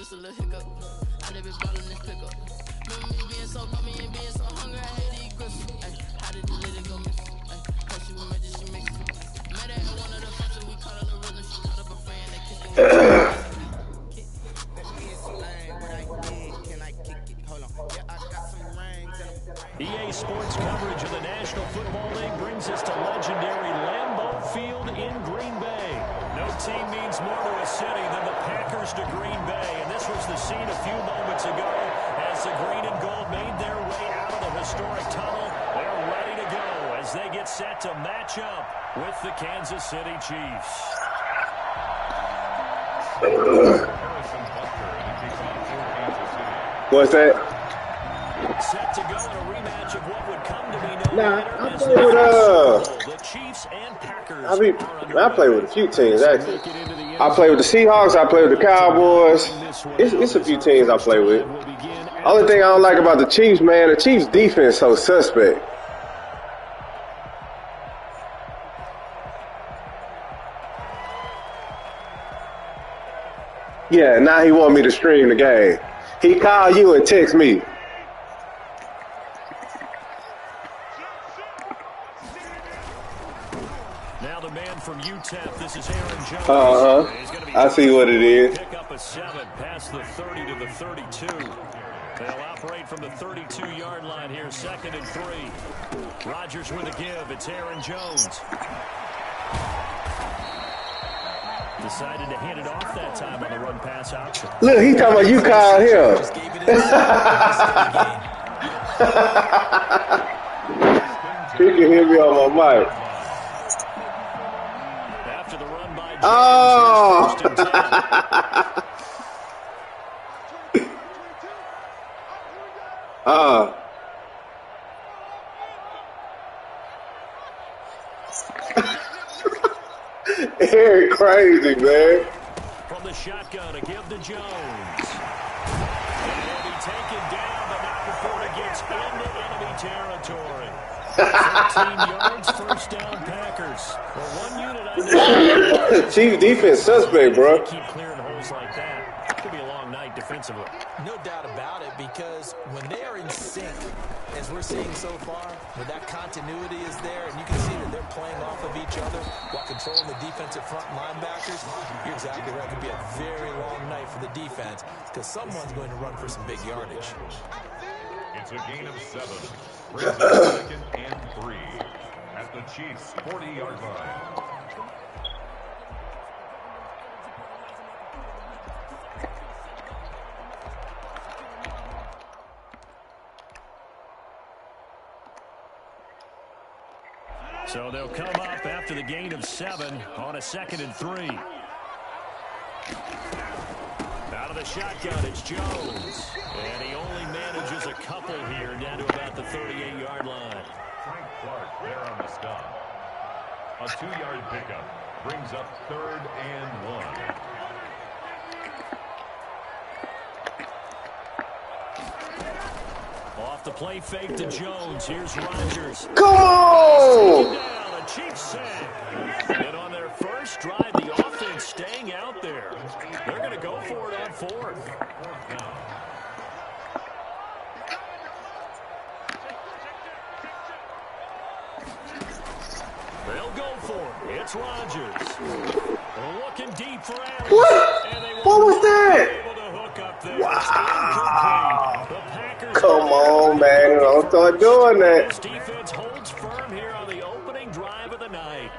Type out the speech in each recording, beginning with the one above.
just a little hiccup. I never been ballin' this pickup. Remember me being so bummy and being so hungry, I hate to eat grits. Ay, how did the lady go miss? Ay, how she was magic, she mixed it. Met her at one of the functions, we caught her the rhythm. She caught up a friend that kissed her. EA Sports coverage of the National Football League brings us to legendary Lambeau Field in Green Bay. No team means more to a city than the Packers to Green Bay, and this was the scene a few moments ago as the green and gold made their way out of the historic tunnel. They're ready to go as they get set to match up with the Kansas City Chiefs. What's that? Set to go in a rematch of what would come to be known I play with the Chiefs and Packers. I play with a few teams actually. I play with the Seahawks. I play with the Cowboys. It's a few teams I play with. Only thing I don't like about the Chiefs, man, the Chiefs defense so suspect. Yeah, now he want me to stream the game. He called you and text me. Now the man from UTEP, this is Aaron Jones. I see what it is. Pick up a 7 past the 30 to the 32. They'll operate from the 32-yard line here, 2nd and 3. Rodgers with a give. It's Aaron Jones. Decided to hand it off that time on the run pass option. Look, he talking about you called him. He can hear me on my mic. After the run by Jones, oh! Eric crazy, man. From the shotgun to give to Jones. And he'll be taken down, but not before it gets into enemy territory. 13 yards, first down Packers. Well, one unit Chief defense suspect, bro. Keep clearing holes like that. It could be a long night defensively. No doubt about it, because when they are in sync, as we're seeing so far, when that continuity is there, and you can see that they're playing off of each other while controlling the defensive front linebackers, you're exactly right. It could be a very long night for the defense because someone's going to run for some big yardage. It's a gain of 7. Brings it 2nd and 3 at the Chiefs' 40-yard line. So they'll come up after the gain of 7 on a 2nd and 3. Out of the shotgun, it's Jones. And he only manages a couple here down to about the 38-yard line. Frank Clark there on the stop. A 2-yard pickup brings up 3rd and 1. Off the play fake to Jones. Here's Rodgers. Come on! Down, a Chiefs sack. And on their first drive, the offense staying out there. They're going to go for it on 4th. They'll go for it. It's Rodgers. Looking deep for Allen. What was that? Wow. Come on, man. Don't start doing that. This defense holds firm here on the opening drive of the night.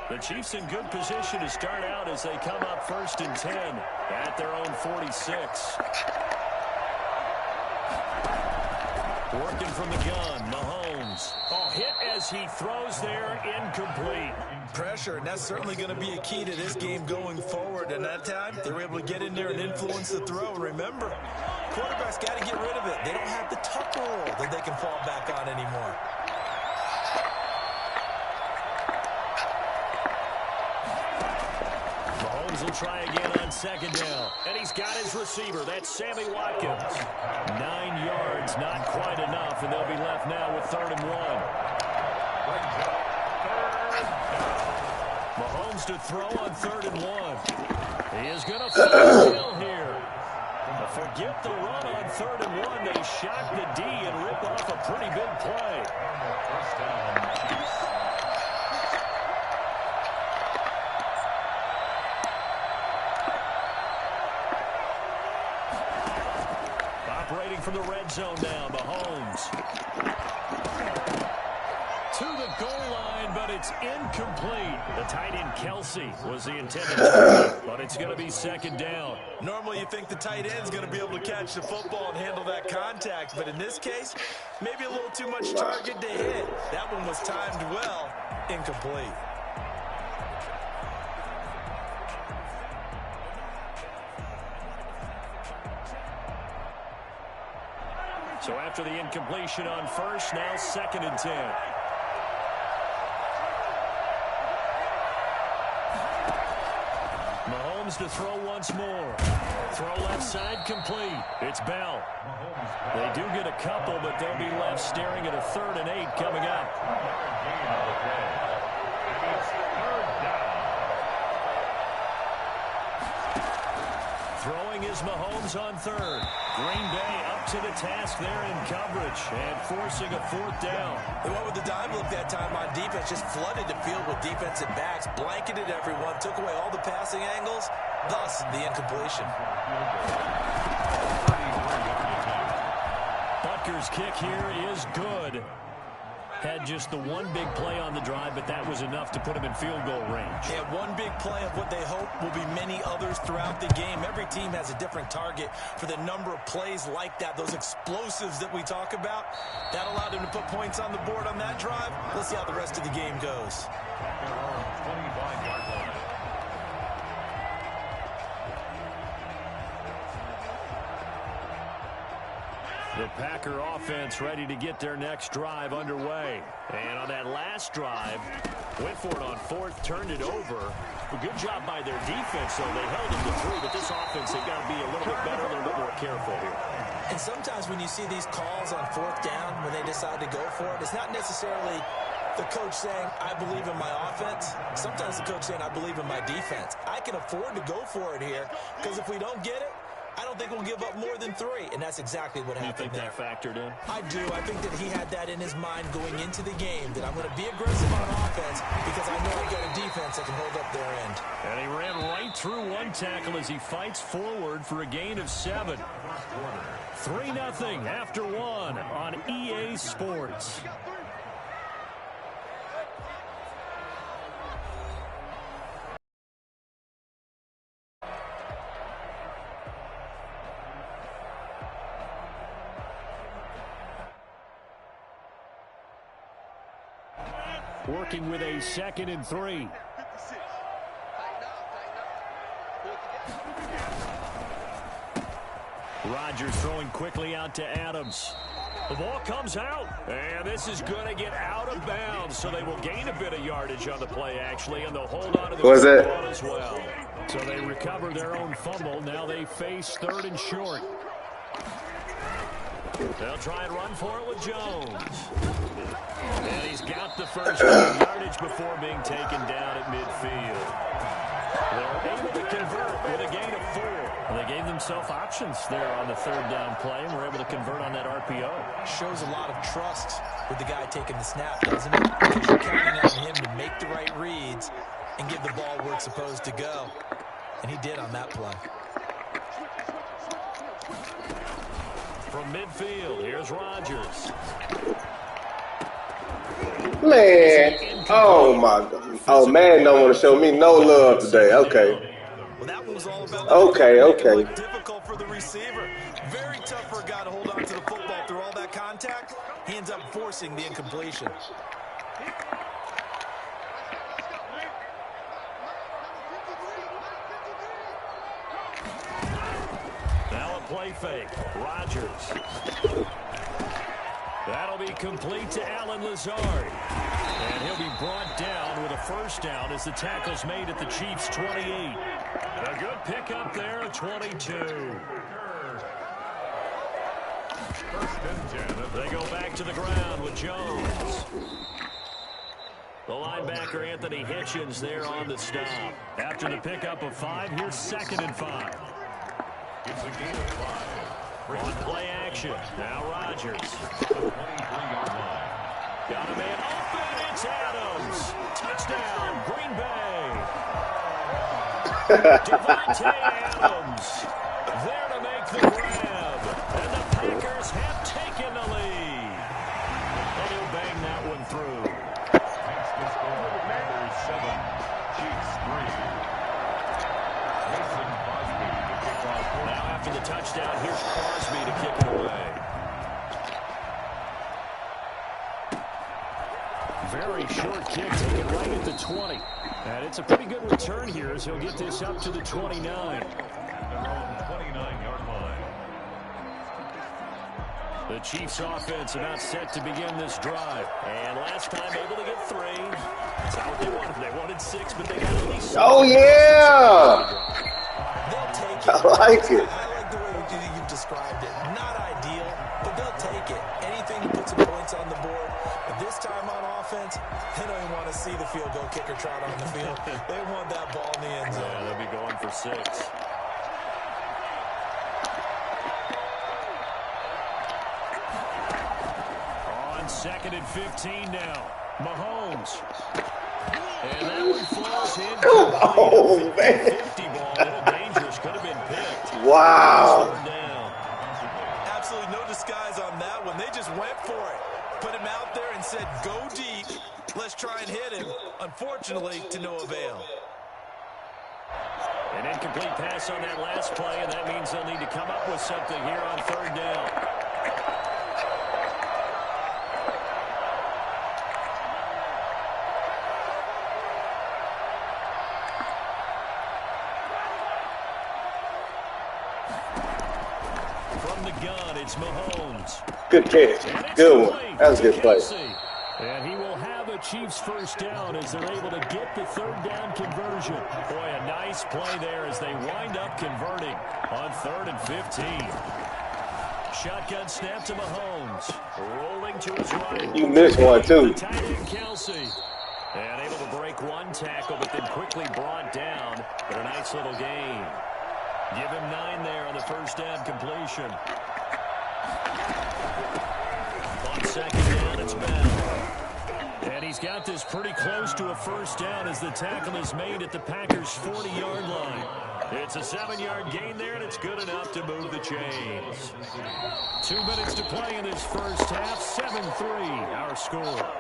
The Chiefs in good position to start out as they come up 1st and 10 at their own 46. Working from the gun, Mahomes. Oh, hit as he throws there, incomplete. Pressure, and that's certainly going to be a key to this game going forward. And that time, they were able to get in there and influence the throw. And remember, quarterbacks got to get rid of it. They don't have the tuck roll that they can fall back on anymore. Mahomes will try again on second down. And he's got his receiver. That's Sammy Watkins. 9 yards, not quite enough, and they'll be left now with 3rd and 1. Mahomes to throw on 3rd and 1. He is going to fill here. Forget the run on 3rd and 1. They shock the D and rip off a pretty big play. First down. Operating from the red zone now, Mahomes. To the goal line, but it's incomplete. The tight end, Kelsey, was the intended target, but it's going to be 2nd down. Normally you think the tight end's going to be able to catch the football and handle that contact, but in this case, maybe a little too much target to hit. That one was timed well, incomplete. So after the incompletion on 1st, now 2nd and 10. Mahomes to throw once more. Throw left side complete. It's Bell. They do get a couple, but they'll be left staring at a 3rd and 8 coming up. Throwing is Mahomes on 3rd. Green Bay up to the task there in coverage and forcing a 4th down. They went with the dime look that time on defense, just flooded the field with defensive backs, blanketed everyone, took away all the passing angles, thus the incompletion. Butker's kick here is good. Had just the one big play on the drive, but that was enough to put him in field goal range. Yeah, one big play of what they hope will be many others throughout the game. Every team has a different target for the number of plays like that, those explosives that we talk about. That allowed him to put points on the board on that drive. Let's see how the rest of the game goes. 25-yard line. The Packer offense ready to get their next drive underway. And on that last drive, went for it on 4th, turned it over. A good job by their defense, though. They held them to 3, but this offense, they've got to be a little bit better, a little bit more careful here. And sometimes when you see these calls on 4th down, when they decide to go for it, it's not necessarily the coach saying, I believe in my offense. Sometimes the coach saying, I believe in my defense. I can afford to go for it here, because if we don't get it, I don't think we'll give up more than 3, and that's exactly what happened there. You think that factored in? I do. I think that he had that in his mind going into the game, that I'm going to be aggressive on offense because I know I've got a defense that can hold up their end. And he ran right through one tackle as he fights forward for a gain of 7. 3-0 after 1 on EA Sports. Working with a 2nd and 3. Rodgers throwing quickly out to Adams. The ball comes out, and this is going to get out of bounds, so they will gain a bit of yardage on the play, actually, and they'll hold on to the ball as well. So they recover their own fumble. Now they face 3rd and short. They'll try and run for it with Jones. And he's got the first yardage before being taken down at midfield. They're able to convert with a gain of 4. Well, they gave themselves options there on the 3rd down play, and were able to convert on that RPO. Shows a lot of trust with the guy taking the snap, doesn't it? Because you're counting on him to make the right reads and give the ball where it's supposed to go. And he did on that play. From midfield, here's Rodgers. Man, oh my God. Oh, man, don't want to show me no love today. Okay. Well, that one was all about Okay. difficult for the receiver. Very tough for a guy to hold on to the football through all that contact. He ends up forcing the incompletion. Now a play fake. Rodgers. That'll be complete to Alan Lazard. And he'll be brought down with a first down as the tackle's made at the Chiefs' 28. A good pickup there, 22. They go back to the ground with Jones. The linebacker, Anthony Hitchens, there on the stop. After the pickup of 5, here's 2nd and 5. It's a gain of 5. On play action. Now Rodgers. Got a man open. It's Adams. Touchdown, Green Bay. Devontae Adams there to make the grab. And the Packers have taken the lead. And he'll bang that one through. Makes the score. Packers 7, Chiefs 3. Mason Crosby to kick off. Now after the touchdown, here's Crosby to kick it away. Very short kick, taken right at the 20. And it's a pretty good return here as he'll get this up to the 29. Their own 29-yard line. The Chiefs offense about set to begin this drive. And last time able to get 3. That's not what they wanted. They wanted 6, but they got at least 7. Oh, yeah. They'll take it. I like it. I like the way you've described it. Not ideal, but they'll take it. Anything to put some points on the board. But this time on offense, they don't even want to see the field goal kicker trot on the field. They want that ball in the end zone. Yeah, they'll be going for 6. On 2nd and 15 now. Mahomes. And that one falls in. Oh, man. 50 ball. A little dangerous. Could have been picked. Wow. Third down. Absolutely no disguise on that one. They just went for it. Put him out there and said, go deep. Let's try and hit him. Unfortunately, to no avail. An incomplete pass on that last play, and that means they'll need to come up with something here on 3rd down. From the gun, it's Mahomes. Good catch. Good one. That was a good play. And he will have a Chiefs first down as they're able to get the 3rd down conversion. Boy, a nice play there as they wind up converting on 3rd and 15. Shotgun snap to Mahomes. Rolling to his right. You missed one, too. Tight end Kelsey. And able to break one tackle, but then quickly brought down. But a nice little gain. Give him 9 there on the first down completion. On 2nd down, it's Bell. And he's got this pretty close to a first down as the tackle is made at the Packers' 40-yard line. It's a 7-yard gain there, and it's good enough to move the chains. 2 minutes to play in this first half. 7-3, our score.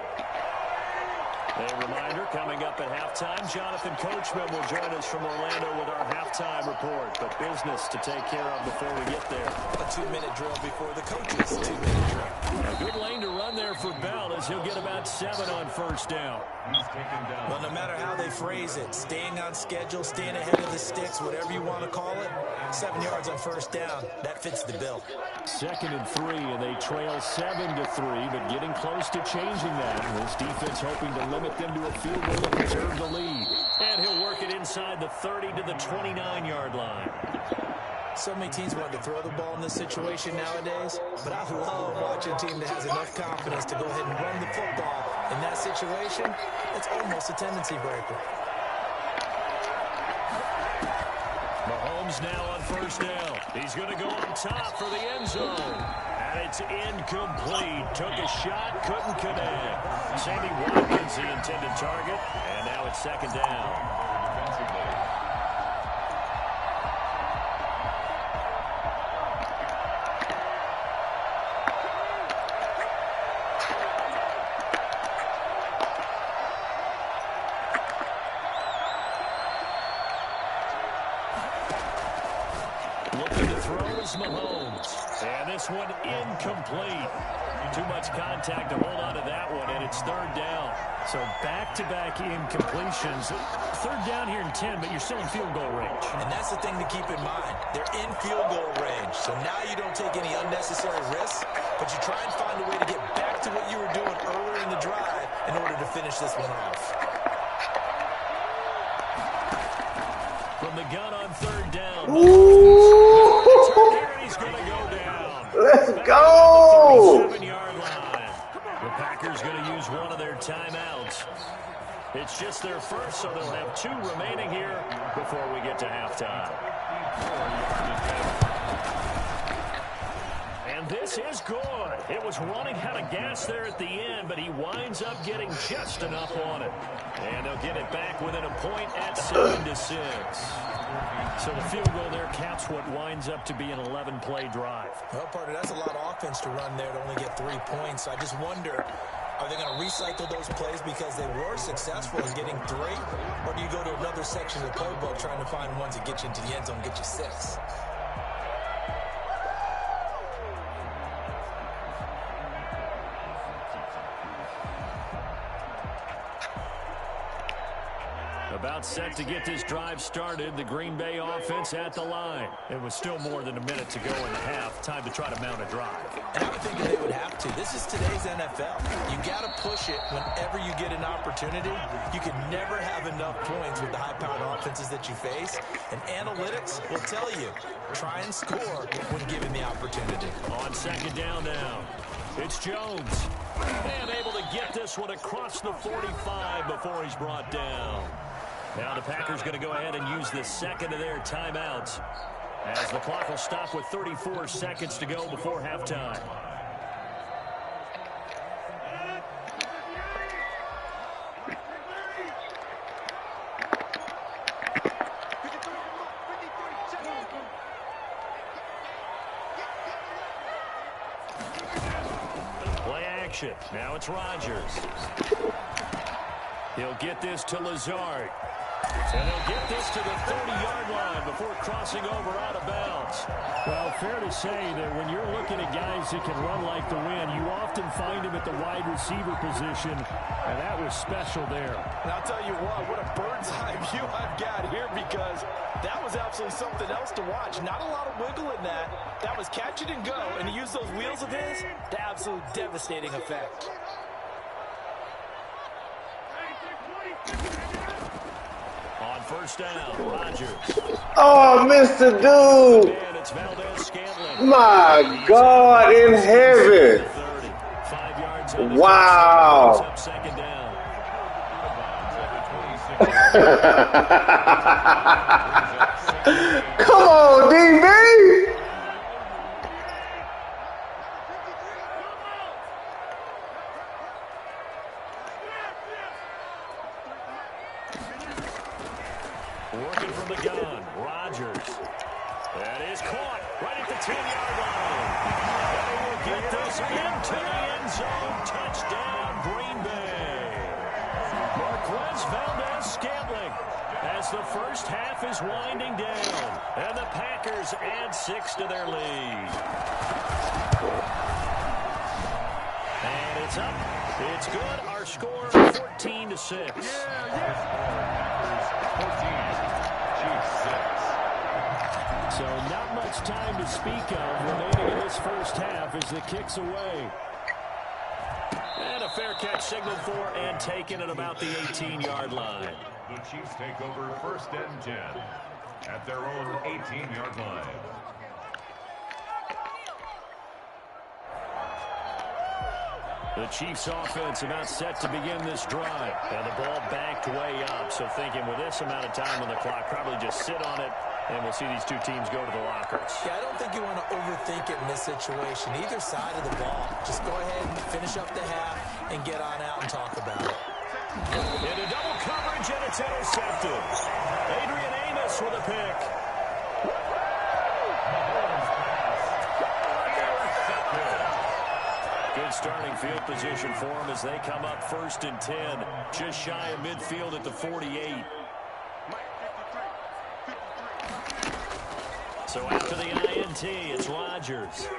A reminder, coming up at halftime, Jonathan Coachman will join us from Orlando with our halftime report. But business to take care of before we get there. A 2-minute drill before the coaches' 2-minute drill. A good lane to run there for Bell as he'll get about 7 on first down. Well, no matter how they phrase it, staying on schedule, staying ahead of the sticks, whatever you want to call it, 7 yards on first down, that fits the bill. 2nd and 3, and they trail 7-3, but getting close to changing that. This defense hoping to limit them to a field goal to preserve the lead. And he'll work it inside the 30 to the 29-yard line. So many teams want to throw the ball in this situation nowadays, but I love watching a team that has enough confidence to go ahead and run the football. In that situation, it's almost a tendency breaker. Mahomes now on first down. He's going to go on top for the end zone. And it's incomplete. Took a shot, couldn't connect. Sammy Watkins, the intended target. And now it's 2nd down. Looking to throw is Mahomes. And this one incomplete. Too much contact to hold on to that one, and it's 3rd down. So back-to-back incompletions. Third down here in 10, but you're still in field goal range. And that's the thing to keep in mind. They're in field goal range. So now you don't take any unnecessary risks, but you try and find a way to get back to what you were doing earlier in the drive in order to finish this one off. From the gun on third down. Ooh. He's going to go down. Let's go. 37-yard line. The Packers going to use one of their timeouts. It's just their first, so they'll have 2 remaining here before we get to halftime. And this is good. It was running out of gas there at the end, but he winds up getting just enough on it. And they'll get it back within a point at 7-6. So the field goal there counts what winds up to be an 11-play drive. Well, partner, that's a lot of offense to run there to only get 3 points. I just wonder, are they going to recycle those plays because they were successful in getting 3? Or do you go to another section of the playbook trying to find ones that get you into the end zone and get you 6? About set to get this drive started. The Green Bay offense at the line. It was still more than a minute to go in the half. Time to try to mount a drive. And I would think that they would have to. This is today's NFL. You got to push it whenever you get an opportunity. You can never have enough points with the high-powered offenses that you face. And analytics will tell you, try and score when given the opportunity. On second down now, it's Jones. And able to get this one across the 45 before he's brought down. Now the Packers going to go ahead and use the second of their timeouts as the clock will stop with 34 seconds to go before halftime. Play action. Now it's Rodgers. He'll get this to Lazard. And he'll get this to the 30-yard line before crossing over out of bounds. Well, fair to say that when you're looking at guys that can run like the wind, you often find him at the wide receiver position, and that was special there. And I'll tell you what a bird's eye view I've got here, because that was absolutely something else to watch. Not a lot of wiggle in that. That was catch it and go, and he used those wheels of his to absolute devastating effect. On first down, Rodgers. Oh, Mr. Dude. And it's Valdez-Scantling. My God in heaven. 5 yards on Wow. up second down. Come on, DB. Working from the gun, Rodgers. That is caught right at the 10-yard line. They will get this into the end zone. Touchdown, Green Bay. Marquez Valdez-Scantling as the first half is winding down. And the Packers add 6 to their lead. And it's up. It's good. Our score 14-6. So not much time to speak of remaining in this first half as the kick's away. And a fair catch signaled for and taken at about the 18-yard line. The Chiefs take over first and 10 at their own 18-yard line. The Chiefs offense about set to begin this drive. And the ball backed way up. So thinking with this amount of time on the clock, probably just sit on it, and we'll see these two teams go to the lockers. Yeah, I don't think you want to overthink it in this situation. Either side of the ball. Just go ahead and finish up the half and get on out and talk about it. Into double coverage, and it's intercepted. Adrian Amos with a pick. Good starting field position for them as they come up first and 10. Just shy of midfield at the 48. So after the INT, it's Rodgers.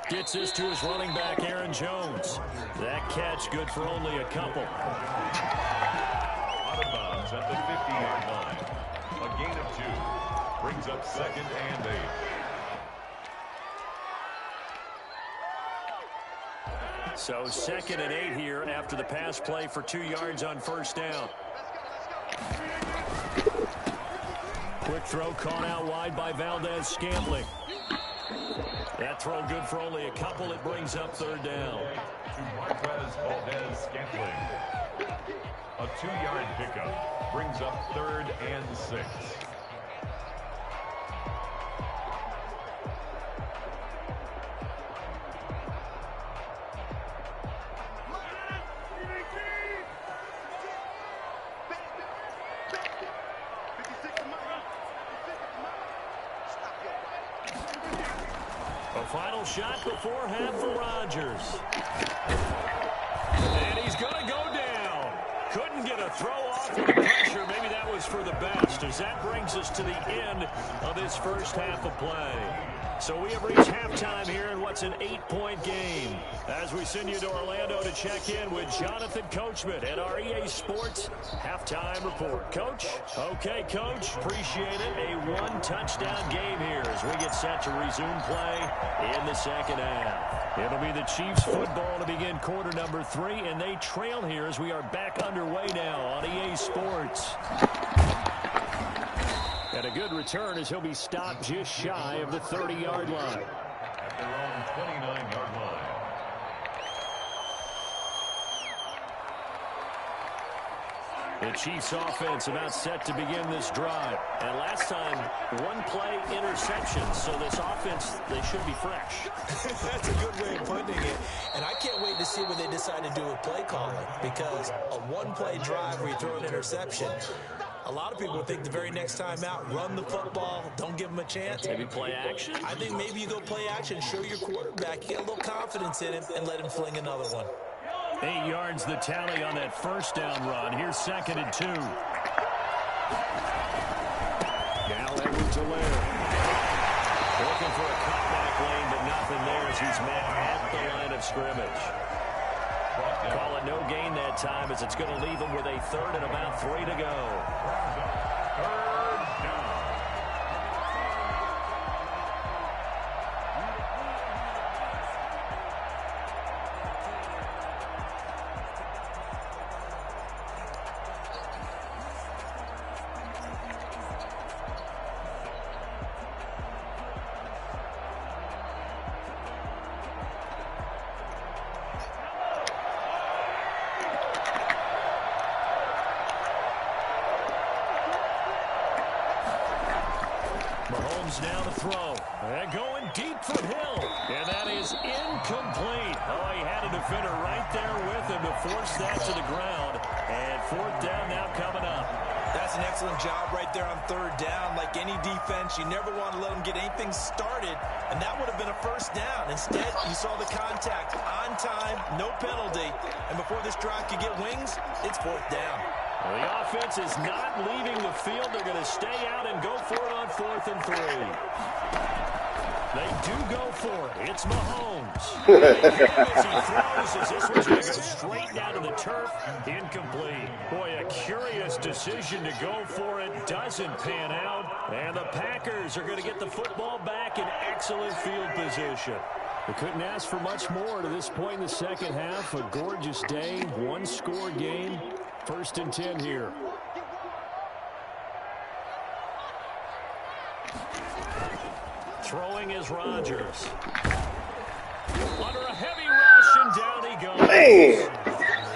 Gets this to his running back, Aaron Jones. That catch good for only a couple. Out of bounds at the 50-yard line. A gain of 2. Brings up 2nd and 8. So 2nd and 8 here after the pass play for 2 yards on first down. Quick throw caught out wide by Valdez-Scantling. That throw good for only a couple. It brings up 3rd down. To Marquez Valdez-Scantling. A 2-yard pickup brings up 3rd and 6. Final shot before half for Rodgers. And he's going to go down. Couldn't get a throw off with the pressure. Maybe that was for the best, as that brings us to the end of this first half of play. So we have reached halftime here in what's an 8-point game. As we send you to Orlando to check in with Jonathan Coachman at our EA Sports Halftime Report. Coach? Okay, Coach. Appreciate it. A 1-touchdown game here as we get set to resume play in the second half. It'll be the Chiefs football to begin quarter number 3, and they trail here as we are back underway now on EA Sports. And a good return as he'll be stopped just shy of the 30-yard line. At their own 29-yard line. The Chiefs offense about set to begin this drive. And last time, 1-play interception. So this offense, they should be fresh. That's a good way of putting it. And I can't wait to see what they decide to do with play calling. Because a 1-play drive where you throw an interception, a lot of people think the very next time out, run the football, don't give them a chance. Maybe play action? I think maybe you go play action, show your quarterback, get a little confidence in him, and let him fling another one. 8 yards the tally on that first down run. Here's 2nd and 2. Now Edwards-Helaire. Looking for a cutback lane, but nothing there as he's met at the line of scrimmage. Call it no gain that time as it's going to leave him with a 3rd and about 3 to go. 3rd down. Now to throw. And going deep from Hill. And that is incomplete. Oh, he had a defender right there with him to force that to the ground. And 4th down now coming up. That's an excellent job right there on 3rd down. Like any defense, you never want to let them get anything started. And that would have been a 1st down. Instead, you saw the contact on time, no penalty. And before this drive could get wings, it's 4th down. Well, the offense is not leaving the field. They're going to stay out and go for it on 4th and 3. They do go for it. It's Mahomes. As he throws, as this one's going to go straight down to the turf. Incomplete. Boy, a curious decision to go for it. Doesn't pan out. And the Packers are going to get the football back in excellent field position. They couldn't ask for much more to this point in the second half. A gorgeous day, 1-score game. 1st and 10 here. Throwing is Rodgers. Under a heavy rush, and down he goes. Man!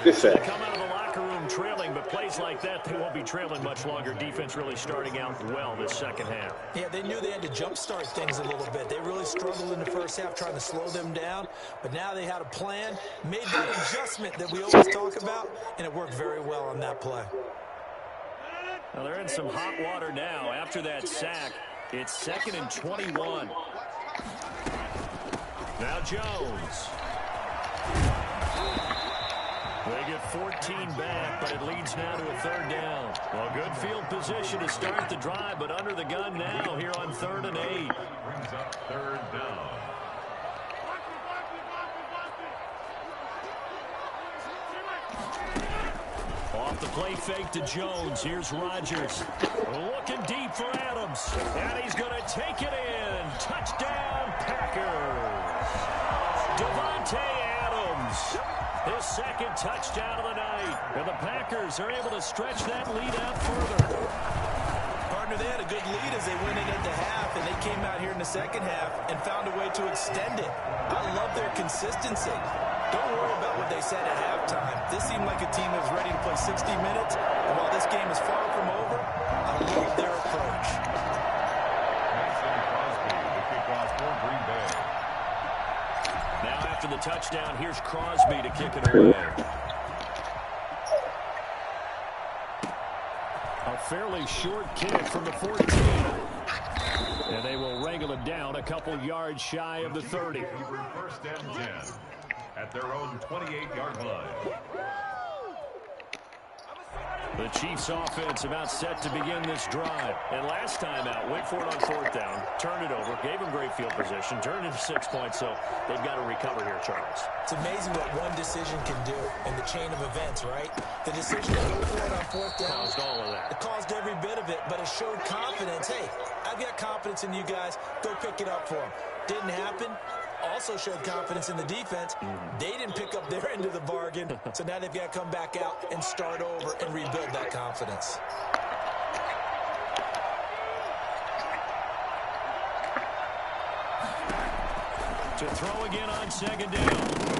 Good They sack. come out of the locker room trailing, but plays like that, they won't be trailing much longer. Defense really starting out well this second half. Yeah, they knew they had to jumpstart things a little bit. They really struggled in the first half trying to slow them down, but now they had a plan, made the adjustment that we always talk about, and it worked very well on that play. Well, they're in some hot water now. After that sack, it's 2nd and 21. Now Jones. They get 14 back, but it leads now to a 3rd down. Well, good field position to start the drive, but under the gun now here on 3rd and 8. Brings up 3rd down. Off the play fake to Jones. Here's Rodgers. Looking deep for Adams. And he's going to take it in. Touchdown, Packers. Devontae Adams. His second touchdown of the night. And the Packers are able to stretch that lead out further. Partner, they had a good lead as they went in at the half, and they came out here in the second half and found a way to extend it. I love their consistency. Don't worry about what they said at halftime. This seemed like a team that was ready to play 60 minutes, and while this game is far from over, I love their approach. Mason Crosby, the kickoff for Green Bay. Now after the touchdown, here's Crosby to kick it away. A fairly short kick from the 14. And they will wrangle it down a couple yards shy of the 30. First and 10 at their own 28-yard line. The Chiefs offense about set to begin this drive. And last time out, went for it on fourth down, turned it over, gave them great field position, turned it to 6 points, so they've got to recover here, Charles. It's amazing what one decision can do in the chain of events, right? The decision to go for it on fourth down Caused all of that. It caused every bit of it, but it showed confidence. Hey, I've got confidence in you guys. Go pick it up for them. Didn't happen. Also showed confidence in the defense. They didn't pick up their end of the bargain, so now they've got to come back out and start over and rebuild that confidence. To throw again on second down.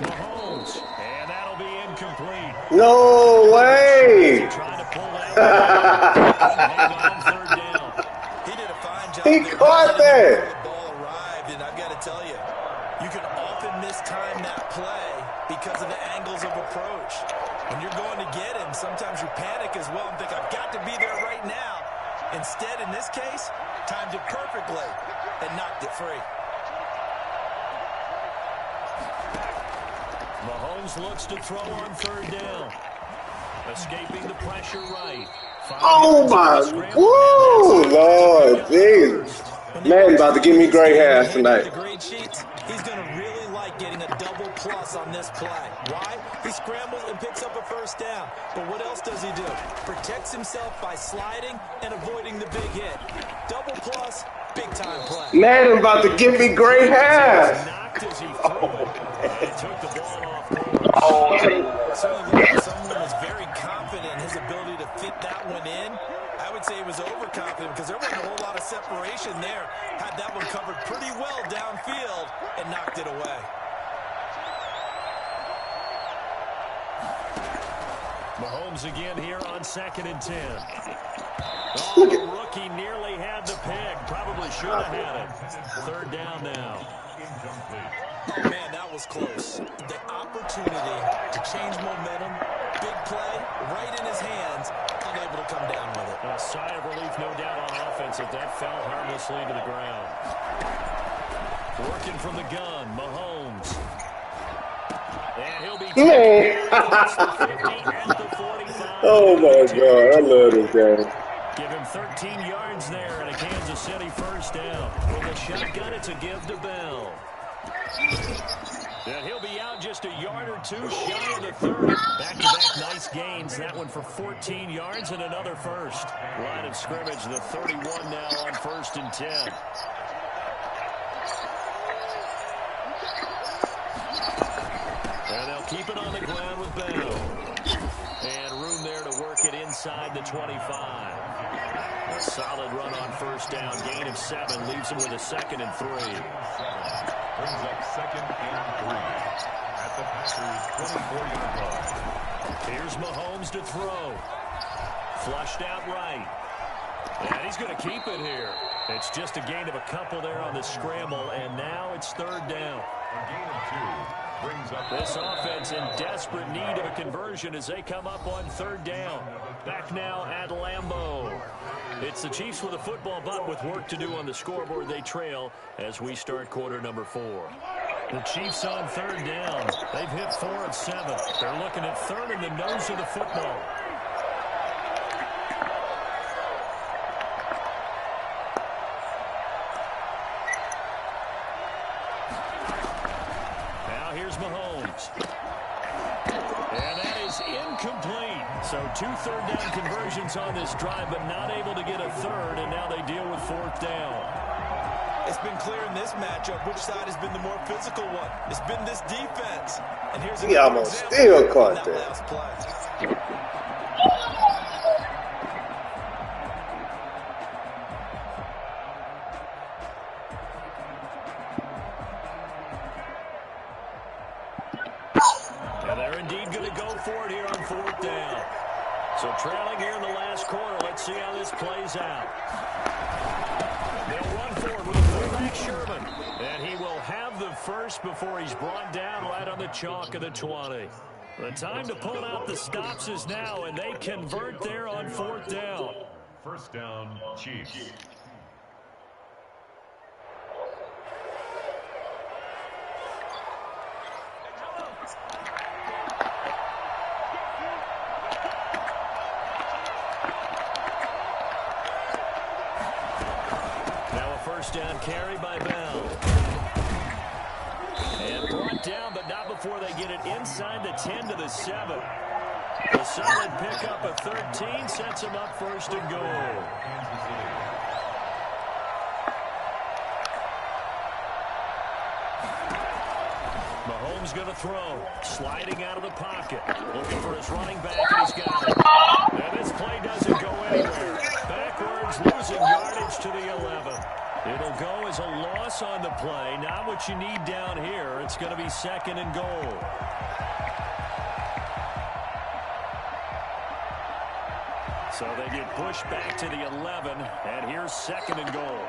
Mahomes. And that'll be incomplete. No way! Trying to pull that on third down. He did a fine job. He caught that! The ball arrived, and I've got to tell you, you can often mistime that play because of the angles of approach. When you're going to get him, sometimes you panic as well and think, I've got to be there right now. Instead, in this case, timed it perfectly and knocked it free. Mahomes looks to throw on third down. Escaping the pressure right. Oh my, woo, Lord, Jesus. Man, about to give me gray hairs tonight. The grade sheets, he's going to really like getting a double plus on this play. Why? He scrambles and picks up a first down. But what else does he do? Protects himself by sliding and avoiding the big hit. Double plus, big time play. Man, about to give me gray hair. Knocked as he threw it. And he took the ball off. Certainly someone was very confident in his ability to fit that one in. I would say he was overconfident because there wasn't a whole lot of separation there. Had that one covered pretty well downfield and knocked it away. Mahomes again here on 2nd and 10. Oh, the rookie nearly had the pick. Probably should have had it. Third down now. Man, that was close. The opportunity to change momentum, big play, right in his hands, unable to come down with it. A sigh of relief, no doubt, on offense that fell harmlessly to the ground. Working from the gun, Mahomes. And he'll be across the 50 and the 45. Oh my God, I love this game. Give him 13 yards there and a Kansas City first down. With a shotgun, it's a give to Bell. And he'll be out just a yard or two shy of the 30. Back-to-back nice gains. That one for 14 yards and another first. Line of scrimmage, the 31 now on 1st and 10. And they'll keep it on the ground with Bell. And room there to work it inside the 25. A solid run on first down. Gain of 7 leaves him with a 2nd and 3. Brings up 2nd and 3 at the Packers' 24-yard line. Here's Mahomes to throw. Flushed out right. And he's going to keep it here. It's just a gain of a couple there on the scramble, and now it's third down. A gain of 2 brings up this offense in desperate need of a conversion as they come up on third down. Back now at Lambeau. It's the Chiefs with a football, but with work to do on the scoreboard. They trail as we start quarter number 4. The Chiefs on third down. They've hit 4 of 7. They're looking at third in the nose of the football. Now here's Mahomes. And that is incomplete. So 2 third-down conversions on this drive, but not able to get a third, and now they deal with 4th down. It's been clear in this matchup which side has been the more physical one. It's been this defense. And here's he almost still caught that. Last play. And they're indeed going to go for it here on 4th down. So trailing here in the last quarter. Let's see how this plays out. They'll run forward with a fullback Sherman. And he will have the first before he's brought down right on the chalk of the 20. The time to pull out the stops is now, and they convert there on 4th down. First down, Chiefs. First down carry by Bell. And brought down, but not before they get it inside the 10 to the 7. A solid pickup of 13 sets them up 1st and goal. Mahomes going to throw. Sliding out of the pocket. Looking for his running back, and he's got it. And this play doesn't go anywhere. Backwards, losing yardage to the 11. It'll go as a loss on the play. Not what you need down here. It's going to be 2nd and goal. So they get pushed back to the 11, and here's 2nd and goal.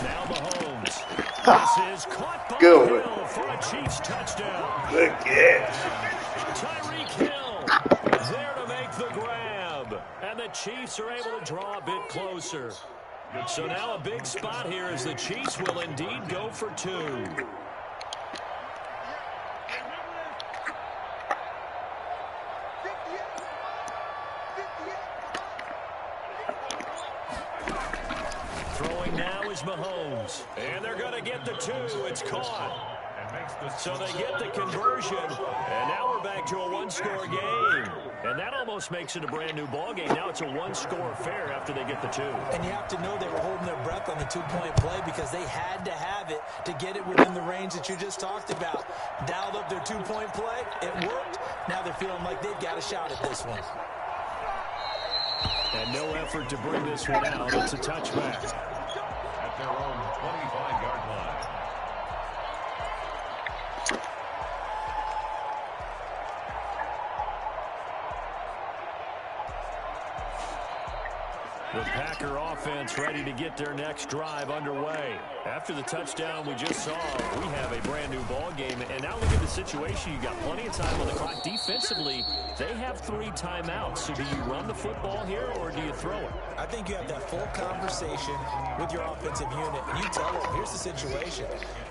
Now Mahomes. This is caught by Hill for a Chiefs touchdown. Good catch. Tyreek Hill there to make the grab. And the Chiefs are able to draw a bit closer. So now a big spot here as the Chiefs will indeed go for 2. Throwing now is Mahomes. And they're going to get the 2. It's caught. So they get the conversion, and now we're back to a 1-score game. And that almost makes it a brand-new ball game. Now it's a 1-score affair after they get the 2. And you have to know they were holding their breath on the 2-point play because they had to have it to get it within the range that you just talked about. Dialed up their 2-point play. It worked. Now they're feeling like they've got a shot at this one. And no effort to bring this one out. It's a touchback. At their own 25-yard line. The Packer offense ready to get their next drive underway. After the touchdown we just saw, we have a brand new ball game. And now look at the situation. You got plenty of time on the clock. Defensively, they have 3 timeouts. So do you run the football here or do you throw it? I think you have that full conversation with your offensive unit. And you tell them, here's the situation.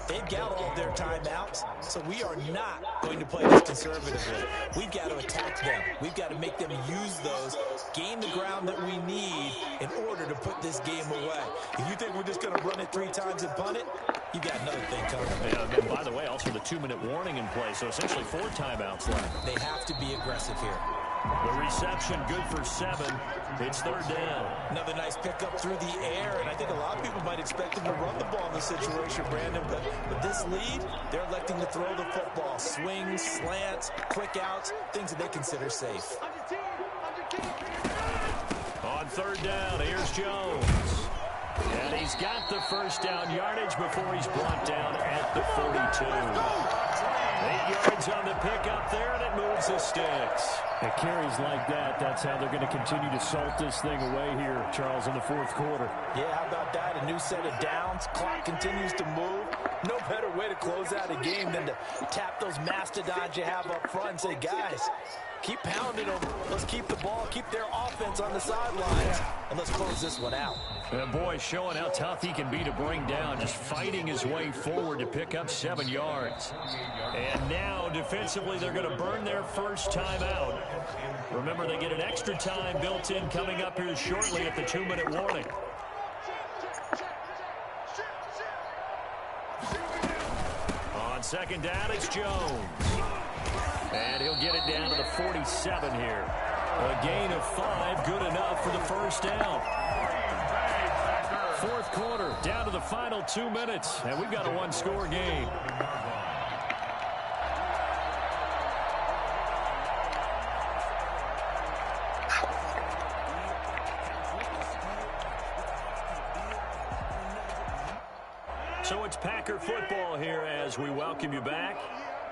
They've got all their timeouts, so we are not going to play this conservatively. We've got to attack them. We've got to make them use those, gain the ground that we need in order to put this game away. If you think we're just going to run it 3 times and punt it, you got another thing coming. Yeah, and by the way, also the 2-minute warning in play, so essentially 4 timeouts left. They have to be aggressive here. The reception good for 7. It's 3rd down. Another nice pickup through the air, and I think a lot of people might expect them to run the ball in this situation, Brandon, but with this lead, they're electing to throw the football. Swings, slants, quick outs, things that they consider safe. On 3rd down, here's Jones. And he's got the first down yardage before he's brought down at the 42. 8 yards on the pickup there, and it moves the sticks. It carries like that. That's how they're going to continue to salt this thing away here, Charles, in the 4th quarter. Yeah, how about that? A new set of downs. Clock continues to move. No better way to close out a game than to tap those mastodons you have up front and say, guys, keep pounding them. Let's keep the ball, keep their offense on the sidelines, and let's close this one out. And boy, showing how tough he can be to bring down, just fighting his way forward to pick up 7 yards. And now, defensively, they're going to burn their first time out. Remember, they get an extra time built in coming up here shortly at the 2-minute warning. second down, it's Jones. And he'll get it down to the 47 here. A gain of 5, good enough for the first down. Fourth quarter, down to the final 2 minutes, and we've got a one-score game. So it's Packer football here as we welcome you back.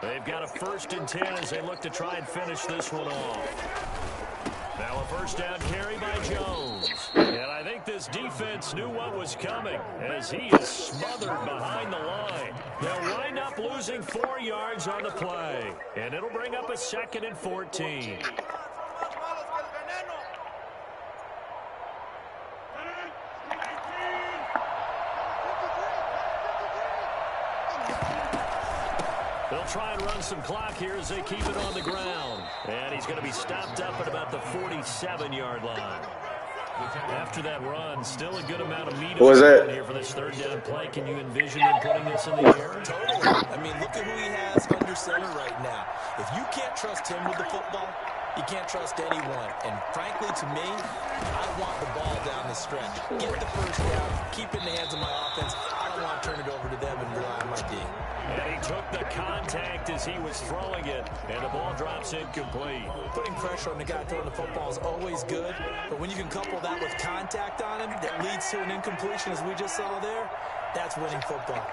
They've got a 1st and 10 as they look to try and finish this one off. Now a first down carry by Jones. And I think this defense knew what was coming as he is smothered behind the line. They'll wind up losing 4 yards on the play. And it'll bring up a 2nd and 14. They'll try and run some clock here as they keep it on the ground. And he's going to be stopped up at about the 47-yard line. After that run, still a good amount of meat on here for this 3rd down play. Can you envision them putting this in the air? Totally. I mean, look at who he has under center right now. If you can't trust him with the football, you can't trust anyone. And frankly, to me, I want the ball down the stretch. Get the first down, keep it in the hands of my offense. I don't want to turn it over to them and rely on my D. And he took the contact as he was throwing it, and the ball drops incomplete. Putting pressure on the guy throwing the football is always good, but when you can couple that with contact on him that leads to an incompletion, as we just saw there, that's winning football.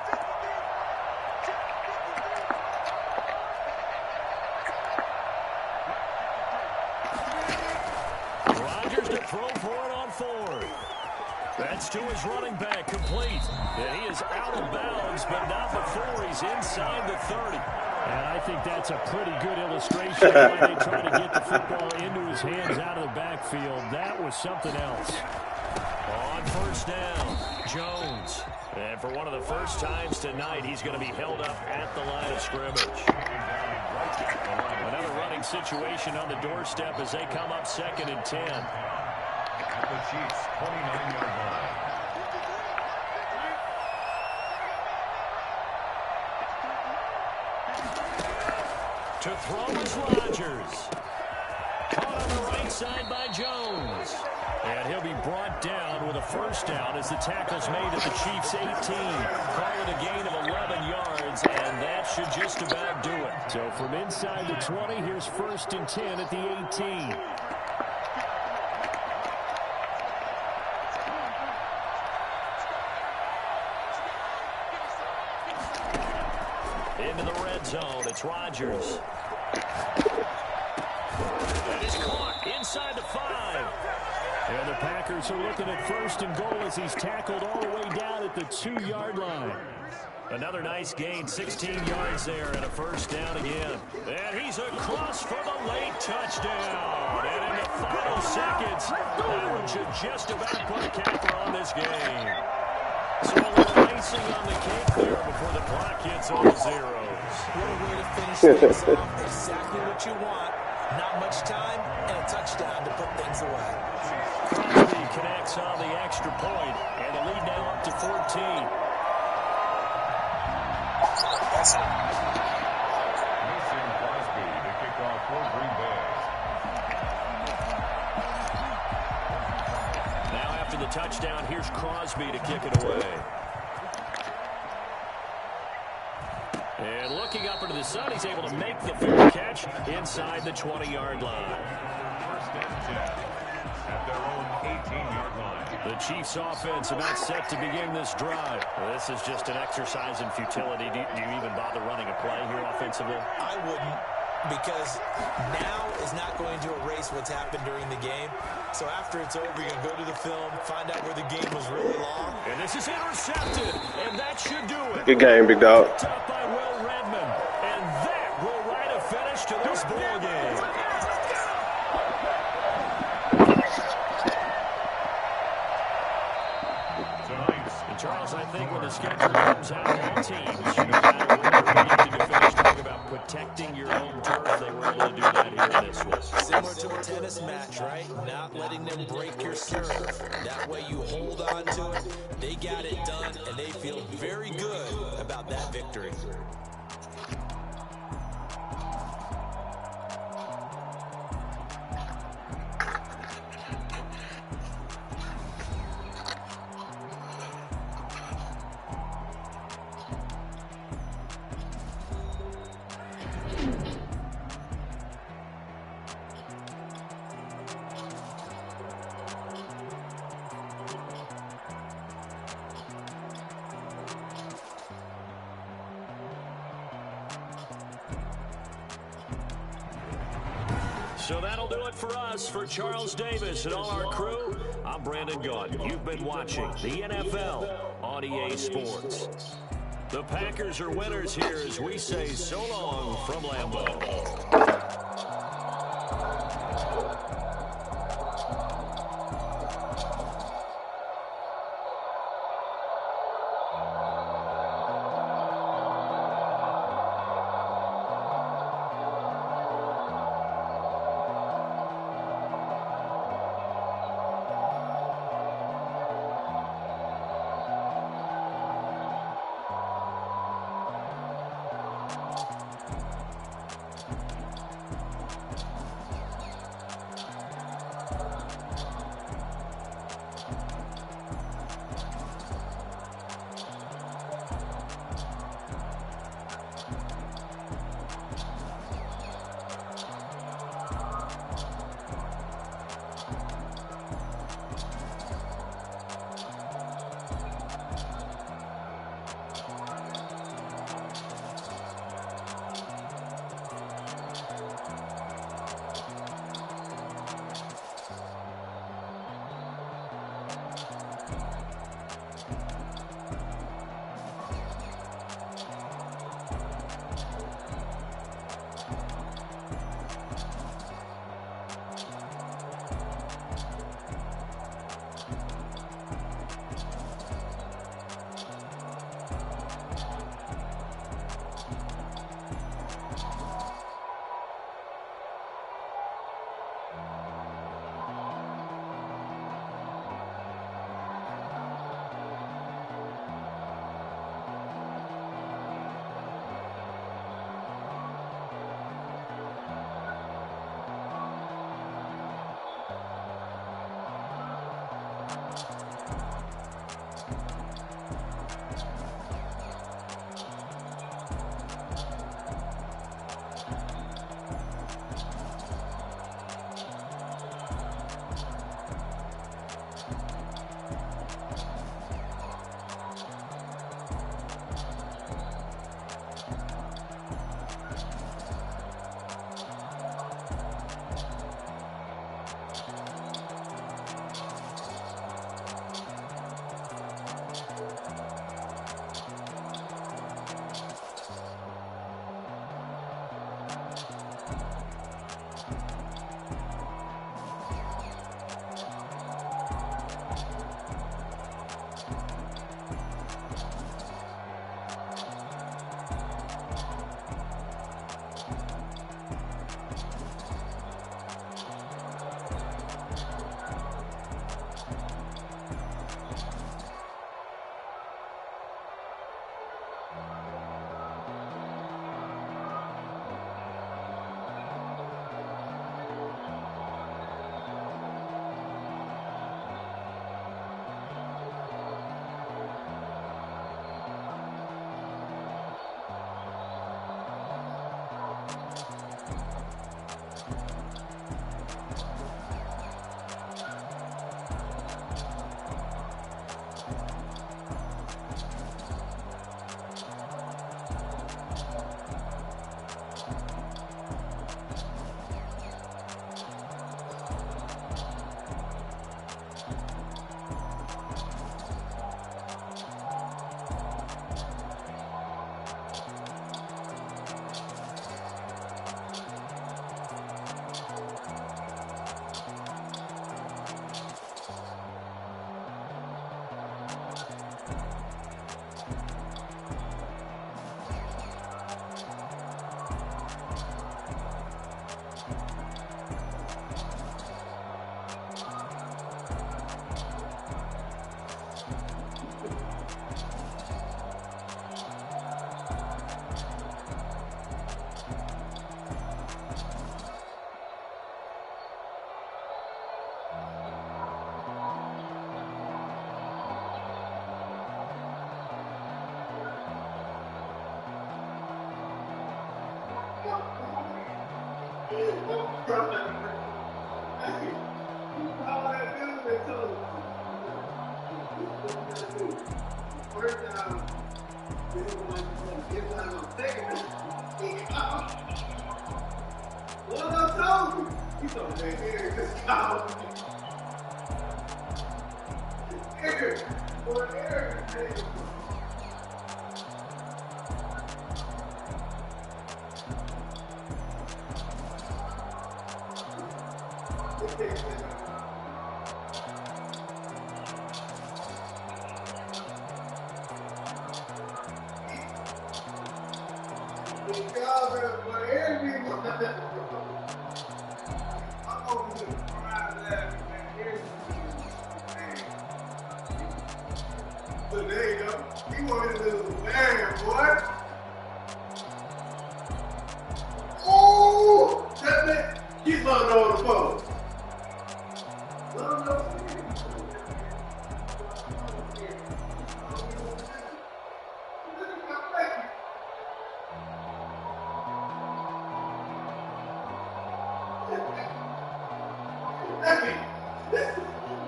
Rodgers to throw for it on 4th. That's to his running back, complete. And he is out of bounds, but not before he's inside the 30. And I think that's a pretty good illustration of why they try to get the football into his hands out of the backfield. That was something else. On first down, Jones. And for one of the first times tonight, he's going to be held up at the line of scrimmage. Another running situation on the doorstep as they come up 2nd and 10. At the Chiefs' 29-yard line. To throw is Rodgers. Caught on the right side by Jones. And he'll be brought down with a first down as the tackle's made at the Chiefs' 18. Call it a gain of 11 yards, and that should just about do it. So from inside the 20, here's 1st and 10 at the 18. Into the red zone, it's Rodgers. And it's caught inside the 5. And the Packers are looking at 1st and goal as he's tackled all the way down at the 2-yard line. Another nice gain, 16 yards there, and a first down again. And he's across for the late touchdown. And in the final seconds, that one should just about put a capper on this game. So a little icing on the cake there before the clock hits all the zeros. What a way to finish things off. Exactly what you want. Not much time and a touchdown to put things away. Crosby connects on the extra point, and the lead now up to 14. Mason Crosby to kick off for Green Bay. Now after the touchdown, here's Crosby to kick it away. And looking up into the sun, he's able to make the fair catch inside the 20-yard line. First and 10 at their own 18-yard line. The Chiefs offense about set to begin this drive. Well, this is just an exercise in futility. Do you even bother running a play here offensively? I wouldn't, because now is not going to erase what's happened during the game. So after it's over, you're going to go to the film, find out where the game was really long. And this is intercepted, and that should do it. Good game, big dog. Top by Will Redmond, and that will write a finish to this ball game. And Charles, I think when the schedule comes out, all teams, no matter where they're predicted to finish, talk about protecting your home turf. They were able to do that here in this one. Similar to a tennis match, right? Not letting them break your serve. That way you hold on to it. They got it done, and they feel very good about that victory. So that'll do it for us. For Charles Davis and all our crew, I'm Brandon Gaudin. You've been watching the NFL on EA Sports. The Packers are winners here as we say so long from Lambeau. What I told you. He's over there. This cow. Eric. Boy, Eric. But there you go. He wanted to lose. Man, boy. Oh, that man. He's locked on the phone.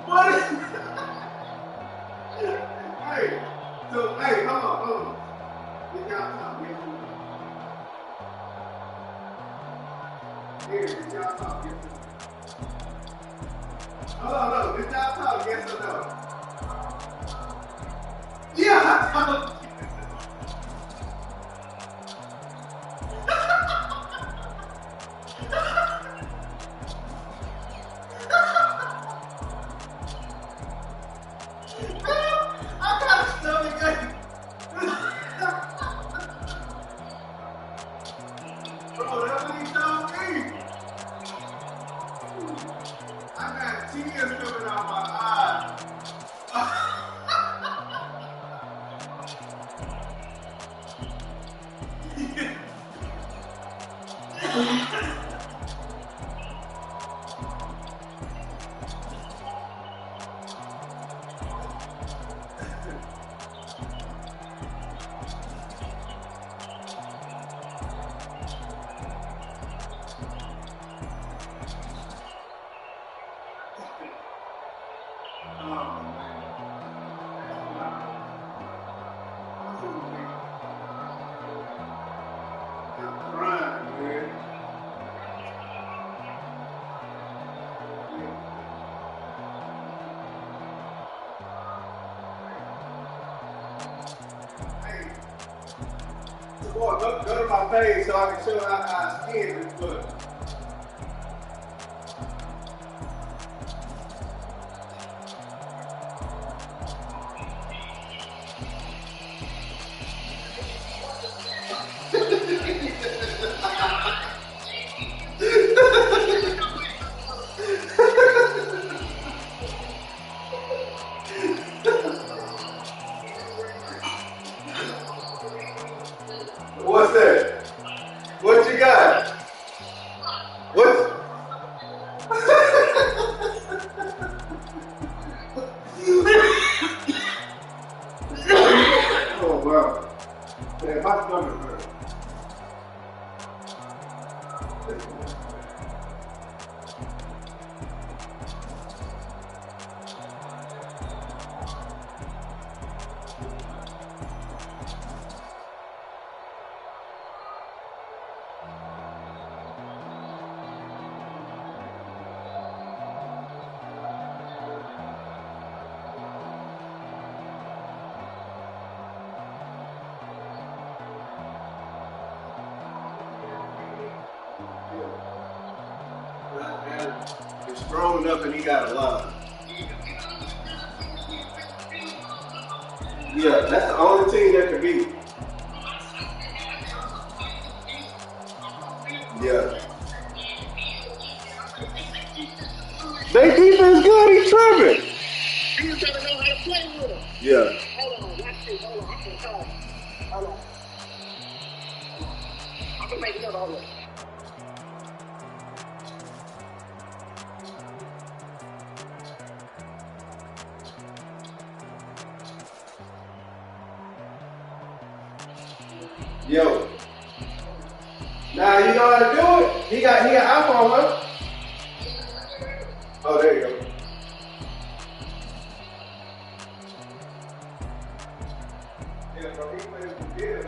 What? Hey, so, hey, hold on. Get y'all talk, man. Here, get y'all talk, yes or no. Hold on, no. Get y'all talk, yes or no. Yeah, I talk. I got a stomach ache. Oh, that's what he told me. I got tears coming out my eyes. Boy, go to my page so I can show how I skin this book. What's that? What you got? What? Oh wow. Man, my stomach hurts. He's strong enough and he got a line. Yeah, that's the only team that can beat. Yeah. They defense good, he's tripping. You just gotta know how to play with him. Yeah. Hold on, watch this. Hold on, I'm gonna call. Hold on. I'm gonna make another hold on. Yo. Now you know how to do it? He got iPhone, huh? Oh, there you go. Yeah, bro, he plays with the deal.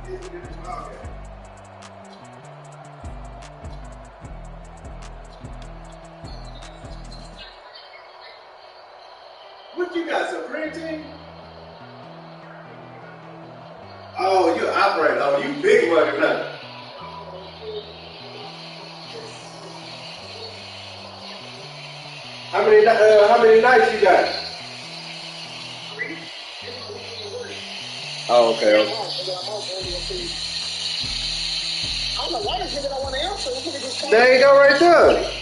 He's a different ball game. You got some printing? Oh, you operate. Oh, you big money now. How many nights you got? Oh, okay. I don't know why this nigga don't want to answer. This nigga just There you go, right there.